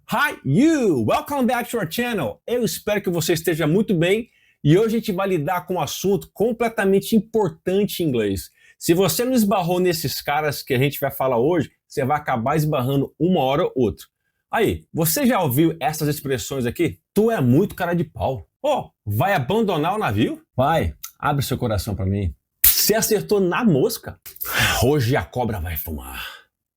Hi you! Welcome back to our channel! Eu espero que você esteja muito bem e hoje a gente vai lidar com um assunto completamente importante em inglês. Se você não esbarrou nesses caras que a gente vai falar hoje, você vai acabar esbarrando uma hora ou outra. Aí, você já ouviu essas expressões aqui? Tu é muito cara de pau. Oh, vai abandonar o navio? Vai, abre seu coração pra mim. Você acertou na mosca? Hoje a cobra vai fumar.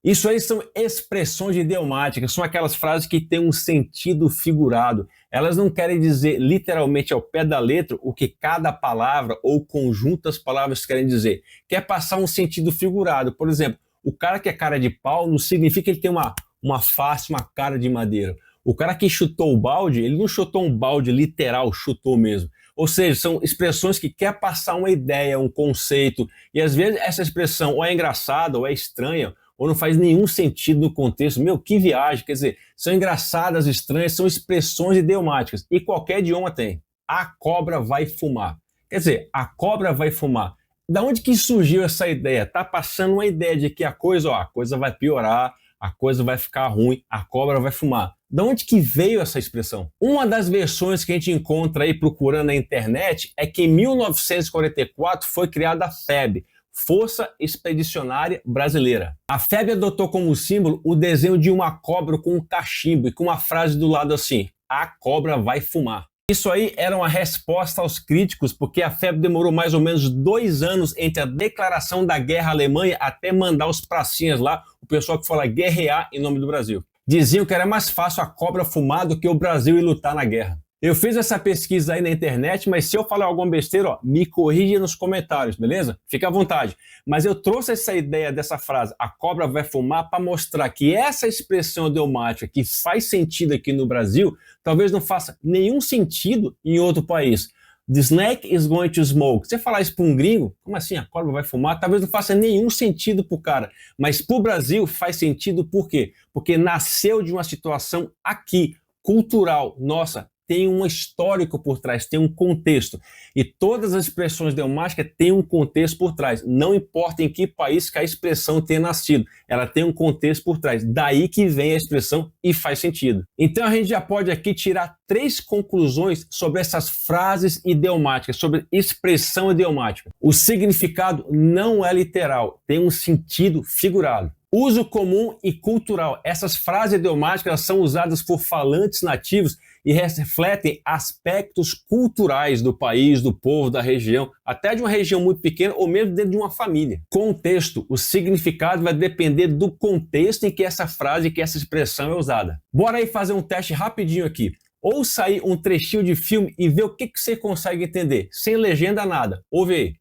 Isso aí são expressões idiomáticas, são aquelas frases que têm um sentido figurado. Elas não querem dizer literalmente ao pé da letra o que cada palavra ou conjunto das palavras querem dizer. Quer passar um sentido figurado. Por exemplo, o cara que é cara de pau não significa que ele tem uma face, uma cara de madeira. O cara que chutou o balde, ele não chutou um balde literal, chutou mesmo. Ou seja, são expressões que quer passar uma ideia, um conceito. E às vezes essa expressão ou é engraçada ou é estranha, ou não faz nenhum sentido no contexto. Meu, que viagem! Quer dizer, são engraçadas, estranhas, são expressões idiomáticas. E qualquer idioma tem. A cobra vai fumar. Quer dizer, a cobra vai fumar. Da onde que surgiu essa ideia? Tá passando uma ideia de que a coisa vai piorar, a coisa vai ficar ruim, a cobra vai fumar. Da onde que veio essa expressão? Uma das versões que a gente encontra aí procurando na internet é que em 1944 foi criada a FEB, Força Expedicionária Brasileira. A FEB adotou como símbolo o desenho de uma cobra com um cachimbo e com uma frase do lado assim: a cobra vai fumar. Isso aí era uma resposta aos críticos, porque a FEB demorou mais ou menos 2 anos entre a declaração da guerra à Alemanha até mandar os pracinhas lá, o pessoal que foi lá guerrear em nome do Brasil. Diziam que era mais fácil a cobra fumar do que o Brasil ir lutar na guerra. Eu fiz essa pesquisa aí na internet, mas se eu falar alguma besteira, me corrija nos comentários, beleza? Fica à vontade. Mas eu trouxe essa ideia dessa frase, a cobra vai fumar, para mostrar que essa expressão idiomática que faz sentido aqui no Brasil, talvez não faça nenhum sentido em outro país. The snake is going to smoke. Você falar isso para um gringo, como assim a cobra vai fumar? Talvez não faça nenhum sentido para o cara. Mas para o Brasil faz sentido por quê? Porque nasceu de uma situação aqui, cultural, nossa, tem um histórico por trás, tem um contexto. E todas as expressões idiomáticas têm um contexto por trás. Não importa em que país que a expressão tenha nascido, ela tem um contexto por trás. Daí que vem a expressão e faz sentido. Então a gente já pode aqui tirar 3 conclusões sobre essas frases idiomáticas, sobre expressão idiomática. O significado não é literal, tem um sentido figurado. Uso comum e cultural. Essas frases idiomáticas são usadas por falantes nativos e refletem aspectos culturais do país, do povo, da região, até de uma região muito pequena ou mesmo dentro de uma família. Contexto. O significado vai depender do contexto em que essa frase, que essa expressão é usada. Bora aí fazer um teste rapidinho aqui. Ouça aí um trechinho de filme e vê o que você consegue entender, sem legenda nada. Ouve aí.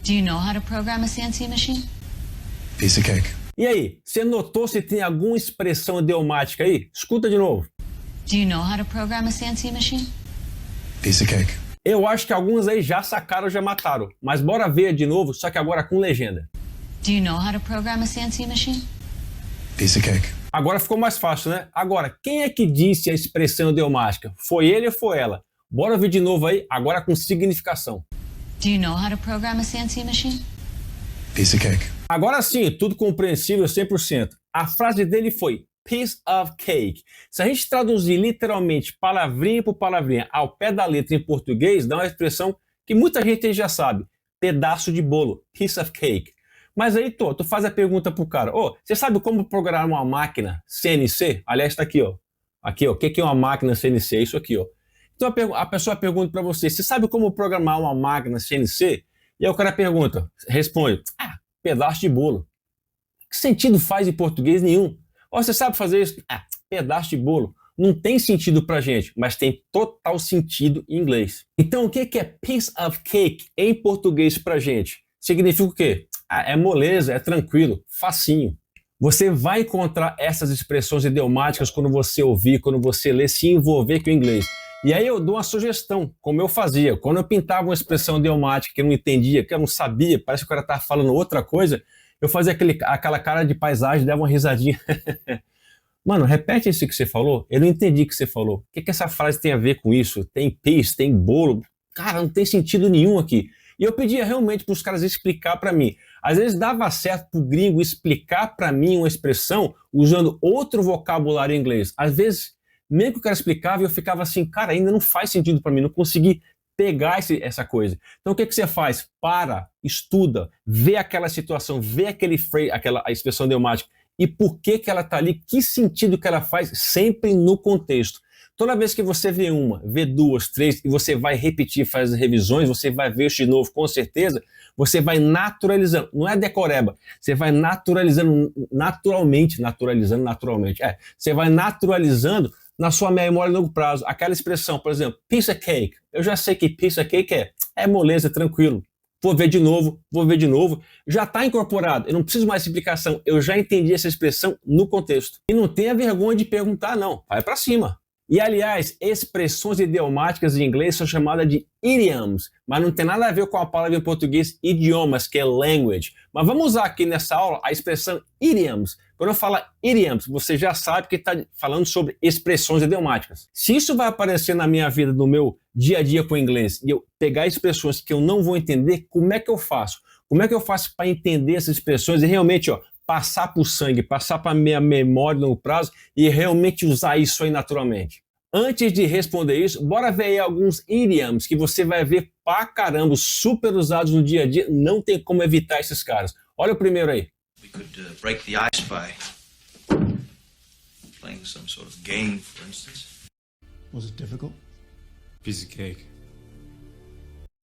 Do you know how to program a CNC machine? Piece of cake. E aí, você notou se tem alguma expressão idiomática aí? Escuta de novo. Do you know how to program a CNC machine? Piece of cake. Eu acho que alguns aí já sacaram, já mataram. Mas bora ver de novo, só que agora com legenda. Do you know how to program a CNC machine? Piece of cake. Agora ficou mais fácil, né? Agora, quem é que disse a expressão idiomática? Foi ele ou foi ela? Bora ver de novo aí, agora com significação. Do you know how to program a CNC machine? Piece of cake. Agora sim, tudo compreensível 100%. A frase dele foi piece of cake. Se a gente traduzir literalmente palavrinha por palavrinha ao pé da letra em português, dá uma expressão que muita gente já sabe. Pedaço de bolo, piece of cake. Mas aí, tu faz a pergunta pro cara, você sabe como programar uma máquina CNC? Aliás, tá aqui, ó. Aqui, ó. O que é uma máquina CNC? É isso aqui, ó. Então a pessoa pergunta para você sabe como programar uma máquina CNC? E aí o cara pergunta, responde, pedaço de bolo. Que sentido faz em português? Nenhum. Você sabe fazer isso? Pedaço de bolo. Não tem sentido pra gente, mas tem total sentido em inglês. Então o que é piece of cake em português pra gente? Significa o quê? É moleza, é tranquilo, facinho. Você vai encontrar essas expressões idiomáticas quando você ouvir, quando você ler, se envolver com o inglês. E aí eu dou uma sugestão, como eu fazia. Quando eu pintava uma expressão idiomática que eu não entendia, que eu não sabia, parece que o cara estava falando outra coisa, eu fazia aquela cara de paisagem, dava uma risadinha. Mano, repete isso que você falou. Eu não entendi o que você falou. O que essa frase tem a ver com isso? Tem piece, tem bolo. Cara, não tem sentido nenhum aqui. E eu pedia realmente para os caras explicar para mim. Às vezes dava certo para o gringo explicar para mim uma expressão usando outro vocabulário em inglês. Às vezes mesmo que o cara explicava, eu ficava assim, cara, ainda não faz sentido para mim, não consegui pegar essa coisa. Então o que você faz? Para, estuda, vê aquela situação, vê aquele phrase, a expressão idiomática e por que ela está ali, que sentido que ela faz, sempre no contexto. Toda vez que você vê uma, vê duas, três, e você vai repetir, faz as revisões, você vai ver isso de novo, com certeza, você vai naturalizando. Não é decoreba, você vai naturalizando naturalmente. Você vai naturalizando na sua memória a longo prazo. Aquela expressão, por exemplo, piece of cake. Eu já sei que piece of cake é moleza, tranquilo. Vou ver de novo. Já está incorporado, eu não preciso mais de explicação, eu já entendi essa expressão no contexto. E não tenha vergonha de perguntar, não. Vai para cima. E, aliás, expressões idiomáticas em inglês são chamadas de idioms, mas não tem nada a ver com a palavra em português idiomas, que é language. Mas vamos usar aqui nessa aula a expressão idioms. Quando eu falo idioms, você já sabe que está falando sobre expressões idiomáticas. Se isso vai aparecer na minha vida, no meu dia a dia com o inglês, e eu pegar expressões que eu não vou entender, como é que eu faço? Como é que eu faço para entender essas expressões e realmente, passar para o sangue, passar para a minha memória no prazo e realmente usar isso aí naturalmente? Antes de responder isso, bora ver aí alguns idioms que você vai ver pra caramba, super usados no dia a dia, não tem como evitar esses caras. Olha o primeiro aí. We could break the ice by playing some sort of game, for instance. Was it difficult? Piece of cake.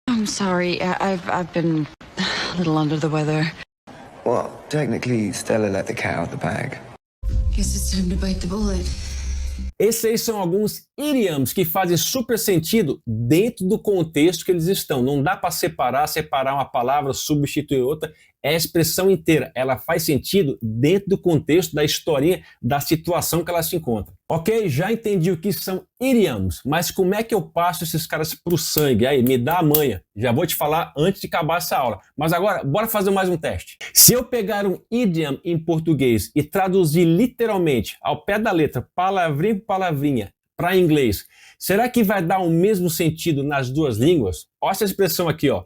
I'm sorry, I've been a little under the weather. Well, technically, Stella let the cat out the bag. Guess it's time to bite the bullet. Esses aí são alguns idioms que fazem super sentido dentro do contexto que eles estão. Não dá para separar uma palavra, substituir outra. É a expressão inteira. Ela faz sentido dentro do contexto da historinha, da situação que ela se encontra. Ok, já entendi o que são idioms, mas como é que eu passo esses caras para o sangue? Aí, me dá a manha. Já vou te falar antes de acabar essa aula. Mas agora, bora fazer mais um teste. Se eu pegar um idiom em português e traduzir literalmente, ao pé da letra, palavrinha por palavrinha, para inglês, será que vai dar o mesmo sentido nas duas línguas? Olha essa expressão aqui, ó.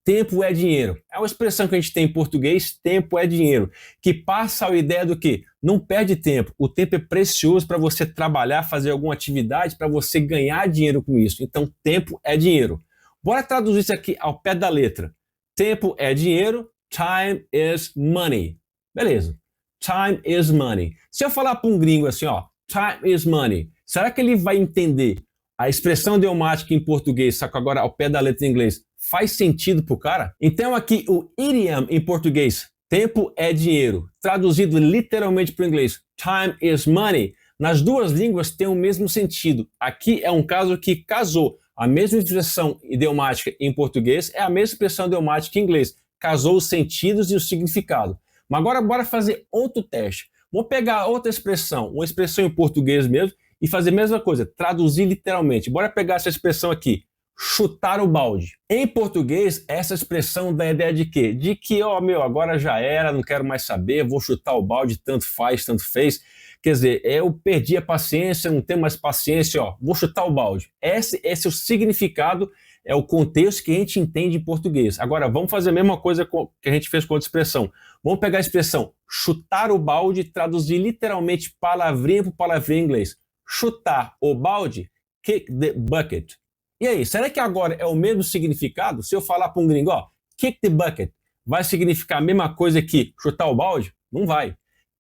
Tempo é dinheiro. É uma expressão que a gente tem em português, tempo é dinheiro, que passa a ideia do que não perde tempo. O tempo é precioso para você trabalhar, fazer alguma atividade, para você ganhar dinheiro com isso. Então, tempo é dinheiro. Bora traduzir isso aqui ao pé da letra. Tempo é dinheiro, time is money. Beleza. Time is money. Se eu falar para um gringo assim, ó, time is money, será que ele vai entender a expressão idiomática em português, só que agora ao pé da letra em inglês, faz sentido pro cara? Então aqui o idiom em português, tempo é dinheiro, traduzido literalmente para o inglês, time is money, nas duas línguas tem o mesmo sentido. Aqui é um caso que casou a mesma expressão idiomática em português, é a mesma expressão idiomática em inglês, casou os sentidos e o significado. Mas agora bora fazer outro teste. Vamos pegar outra expressão, uma expressão em português mesmo, e fazer a mesma coisa, traduzir literalmente. Bora pegar essa expressão aqui, chutar o balde. Em português, essa expressão dá a ideia de quê? De que, agora já era, não quero mais saber, vou chutar o balde, tanto faz, tanto fez. Quer dizer, eu perdi a paciência, não tenho mais paciência, vou chutar o balde. Esse é o significado, é o contexto que a gente entende em português. Agora, vamos fazer a mesma coisa que a gente fez com outra expressão. Vamos pegar a expressão chutar o balde e traduzir literalmente palavrinha por palavrinha em inglês. Chutar o balde, kick the bucket. E aí, será que agora é o mesmo significado? Se eu falar para um gringo, kick the bucket, vai significar a mesma coisa que chutar o balde? Não vai.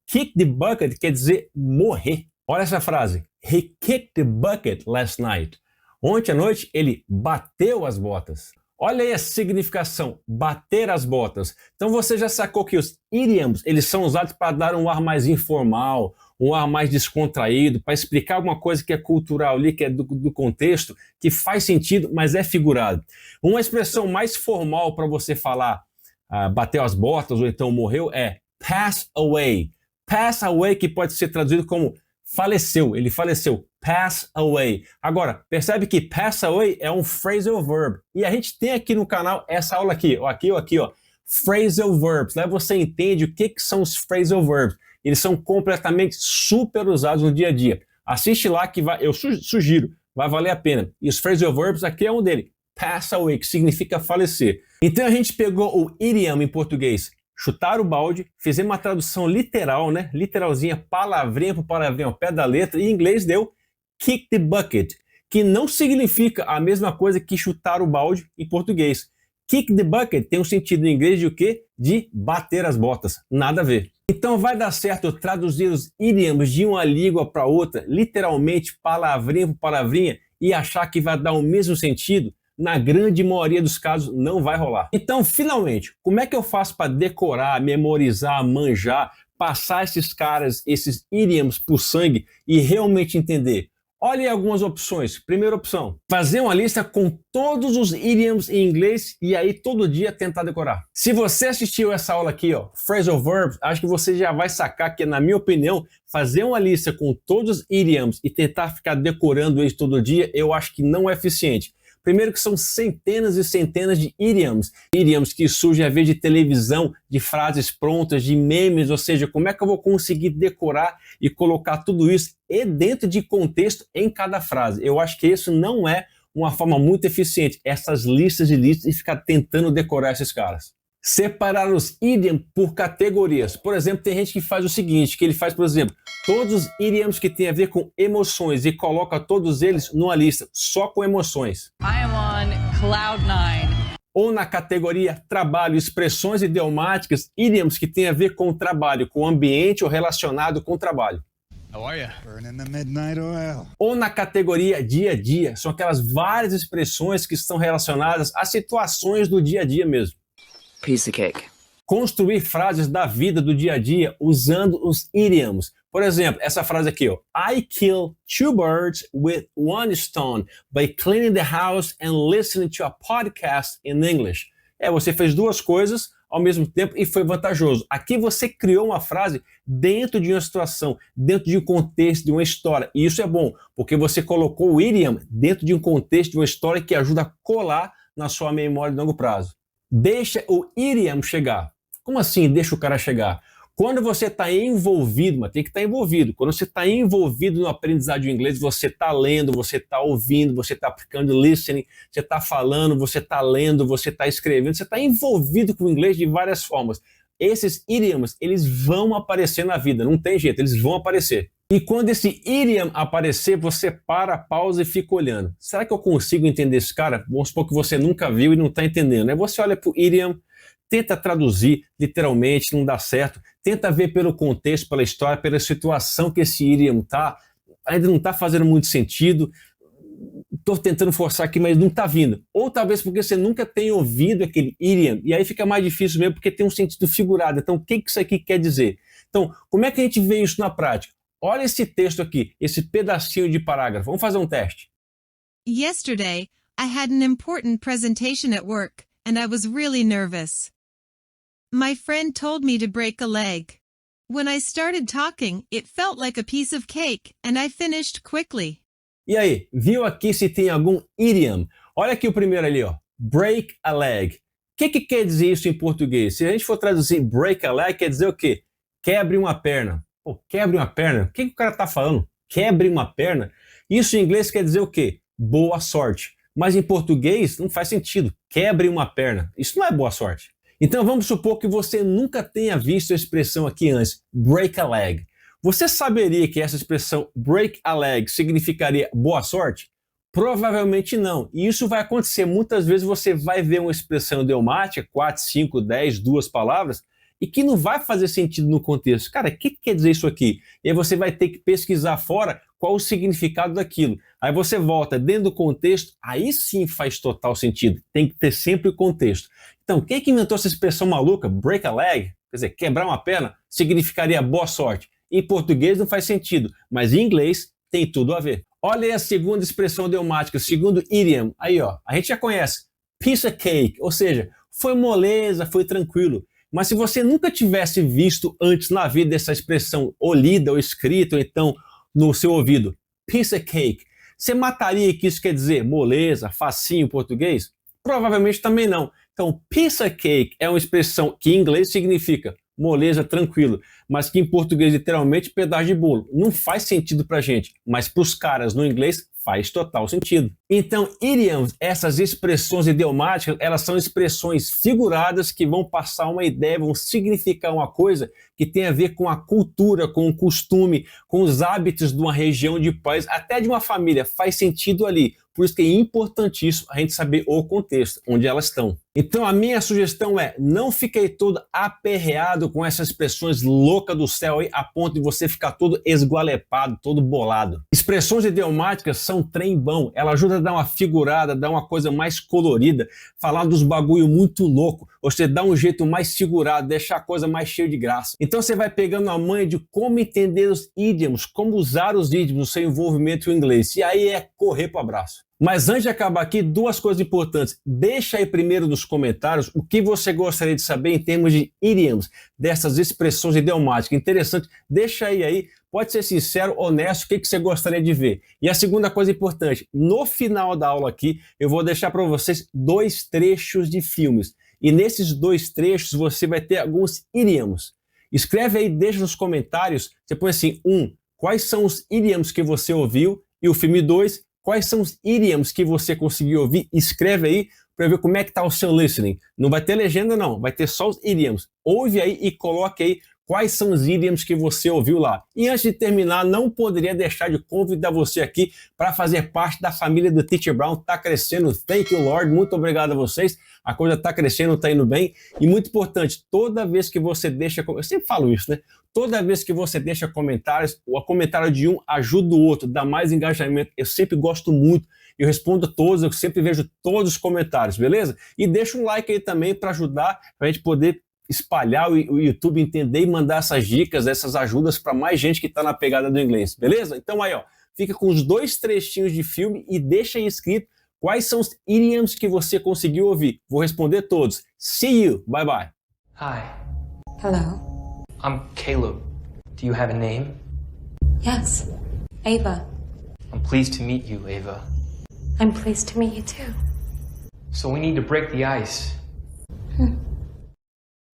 Kick the bucket quer dizer morrer. Olha essa frase. He kicked the bucket last night. Ontem à noite ele bateu as botas. Olha aí a significação, bater as botas. Então você já sacou que os idioms, eles são usados para dar um ar mais informal, um ar mais descontraído, para explicar alguma coisa que é cultural ali, que é do contexto, que faz sentido, mas é figurado. Uma expressão mais formal para você falar bateu as botas ou então morreu é pass away. Pass away, que pode ser traduzido como faleceu, ele faleceu. Pass away. Agora, percebe que pass away é um phrasal verb. E a gente tem aqui no canal essa aula aqui, ó. Phrasal verbs. Lá você entende o que são os phrasal verbs. Eles são completamente super usados no dia a dia. Assiste lá que eu sugiro, vai valer a pena. E os phrasal verbs aqui é um deles. Pass away, que significa falecer. Então a gente pegou o idiom em português, chutar o balde, fizemos uma tradução literal, né? Literalzinha, palavrinha por palavrinha ao pé da letra, e em inglês deu kick the bucket, que não significa a mesma coisa que chutar o balde em português. Kick the bucket tem um sentido em inglês de o quê? De bater as botas. Nada a ver. Então vai dar certo eu traduzir os idioms de uma língua para outra, literalmente palavrinha por palavrinha, e achar que vai dar o mesmo sentido? Na grande maioria dos casos não vai rolar. Então, finalmente, como é que eu faço para decorar, memorizar, manjar, passar esses caras, esses idioms por sangue e realmente entender? Olha aí algumas opções. Primeira opção, fazer uma lista com todos os idioms em inglês e aí todo dia tentar decorar. Se você assistiu essa aula aqui, ó, Phrasal Verbs, acho que você já vai sacar que, na minha opinião, fazer uma lista com todos os idioms e tentar ficar decorando eles todo dia, eu acho que não é eficiente. Primeiro que são centenas e centenas de idioms. Idioms que surgem a vez de televisão, de frases prontas, de memes, ou seja, como é que eu vou conseguir decorar e colocar tudo isso e dentro de contexto em cada frase? Eu acho que isso não é uma forma muito eficiente, essas listas de listas e ficar tentando decorar esses caras. Separar os idioms por categorias. Por exemplo, tem gente que faz o seguinte, que ele faz, por exemplo, todos os idioms que tem a ver com emoções e coloca todos eles numa lista, só com emoções. I am on cloud nine. Ou na categoria trabalho, expressões idiomáticas, idioms que tem a ver com o trabalho, com o ambiente ou relacionado com o trabalho. How are you? Burning the midnight oil. Ou na categoria dia a dia, são aquelas várias expressões que estão relacionadas a situações do dia a dia mesmo. Piece of cake. Construir frases da vida do dia a dia usando os idioms. Por exemplo, essa frase aqui, ó. I kill 2 birds with 1 stone by cleaning the house and listening to a podcast in English. Você fez 2 coisas ao mesmo tempo e foi vantajoso. Aqui você criou uma frase dentro de uma situação, dentro de um contexto, de uma história. E isso é bom, porque você colocou o idiom dentro de um contexto, de uma história que ajuda a colar na sua memória de longo prazo. Deixa o idiom chegar. Como assim deixa o cara chegar? Quando você está envolvido, mas tem que estar envolvido. Quando você está envolvido no aprendizado de inglês, você está lendo, você está ouvindo, você está aplicando listening, você está falando, você está lendo, você está escrevendo, você está envolvido com o inglês de várias formas. Esses idioms, eles vão aparecer na vida, não tem jeito, eles vão aparecer. E quando esse idiom aparecer, você para, pausa e fica olhando. Será que eu consigo entender esse cara? Vamos supor que você nunca viu e não está entendendo. Aí você olha para o idiom, tenta traduzir literalmente, não dá certo. Tenta ver pelo contexto, pela história, pela situação que esse idiom está. Ainda não está fazendo muito sentido. Estou tentando forçar aqui, mas não está vindo. Ou talvez porque você nunca tenha ouvido aquele idiom, e aí fica mais difícil mesmo, porque tem um sentido figurado. Então, o que isso aqui quer dizer? Então, como é que a gente vê isso na prática? Olha esse texto aqui, esse pedacinho de parágrafo. Vamos fazer um teste. Yesterday, I had an important presentation at work, and I was really nervous. My friend told me to break a leg. When I started talking, it felt like a piece of cake, and I finished quickly. E aí, viu aqui se tem algum idiom? Olha aqui o primeiro ali, ó. Break a leg. O que quer dizer isso em português? Se a gente for traduzir break a leg, quer dizer o quê? Quebre uma perna. Pô, quebre uma perna? O que o cara tá falando? Quebre uma perna? Isso em inglês quer dizer o quê? Boa sorte. Mas em português não faz sentido. Quebre uma perna. Isso não é boa sorte. Então vamos supor que você nunca tenha visto a expressão aqui antes, break a leg. Você saberia que essa expressão break a leg significaria boa sorte? Provavelmente não. E isso vai acontecer. Muitas vezes você vai ver uma expressão idiomática, 4, 5, 10, 2 palavras, e que não vai fazer sentido no contexto. Cara, o que quer dizer isso aqui? E aí você vai ter que pesquisar fora qual o significado daquilo. Aí você volta dentro do contexto, aí sim faz total sentido. Tem que ter sempre o contexto. Então, quem que inventou essa expressão maluca, break a leg, quer dizer, quebrar uma perna, significaria boa sorte. Em português não faz sentido, mas em inglês tem tudo a ver. Olha aí a segunda expressão idiomática, segundo idiom. Aí, ó, a gente já conhece. Piece of cake, ou seja, foi moleza, foi tranquilo. Mas se você nunca tivesse visto antes na vida essa expressão ou lida ou escrita, ou então no seu ouvido, piece of cake, você mataria que isso quer dizer moleza, facinho em português? Provavelmente também não. Então, piece of cake é uma expressão que em inglês significa moleza, tranquilo, mas que em português literalmente pedaço de bolo. Não faz sentido pra gente, mas pros caras no inglês faz total sentido. Então, idioms, essas expressões idiomáticas, elas são expressões figuradas que vão passar uma ideia, vão significar uma coisa que tem a ver com a cultura, com o costume, com os hábitos de uma região, de país, até de uma família. Faz sentido ali. Por isso que é importantíssimo a gente saber o contexto, onde elas estão. Então a minha sugestão é, não fique todo aperreado com essas expressões loucas do céu aí, a ponto de você ficar todo esgualepado, todo bolado. Expressões idiomáticas são trem bom, ela ajuda a dar uma figurada, dar uma coisa mais colorida, falar dos bagulho muito louco, você dá um jeito mais segurado, deixar a coisa mais cheia de graça. Então você vai pegando a manha de como entender os idioms, como usar os idioms no seu envolvimento com o inglês, e aí é correr pro abraço. Mas antes de acabar aqui, duas coisas importantes. Deixa aí primeiro nos comentários o que você gostaria de saber em termos de idioms, dessas expressões idiomáticas. Interessante, deixa aí. Pode ser sincero, honesto, o que você gostaria de ver. E a segunda coisa importante, no final da aula aqui, eu vou deixar para vocês 2 trechos de filmes. E nesses 2 trechos você vai ter alguns idioms. Escreve aí, deixa nos comentários, você põe assim, 1, quais são os idioms que você ouviu? E o filme 2, quais são os idioms que você conseguiu ouvir? Escreve aí para ver como é que está o seu listening. Não vai ter legenda não, vai ter só os idioms. Ouve aí e coloque aí quais são os idioms que você ouviu lá. E antes de terminar, não poderia deixar de convidar você aqui para fazer parte da família do Teacher Brown. Está crescendo, thank you Lord, muito obrigado a vocês. A coisa está crescendo, está indo bem. E muito importante, toda vez que você deixa... Eu sempre falo isso, né? Toda vez que você deixa comentários, o comentário de um ajuda o outro, dá mais engajamento. Eu sempre gosto muito, eu respondo todos, eu sempre vejo todos os comentários, beleza? E deixa um like aí também para ajudar, para a gente poder espalhar o YouTube, entender e mandar essas dicas, essas ajudas para mais gente que está na pegada do inglês, beleza? Então aí, ó, fica com os 2 trechinhos de filme e deixa aí escrito quais são os idioms que você conseguiu ouvir. Vou responder todos. See you. Bye bye. Hi, Hello? I'm Caleb. Do you have a name? Yes. Ava. I'm pleased to meet you, Ava. I'm pleased to meet you too. So we need to break the ice.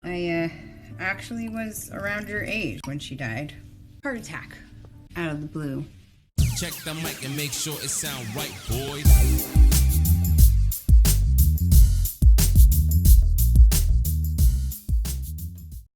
I actually was around your age when she died. Heart attack. Out of the blue. Check the mic and make sure it sound right, boys.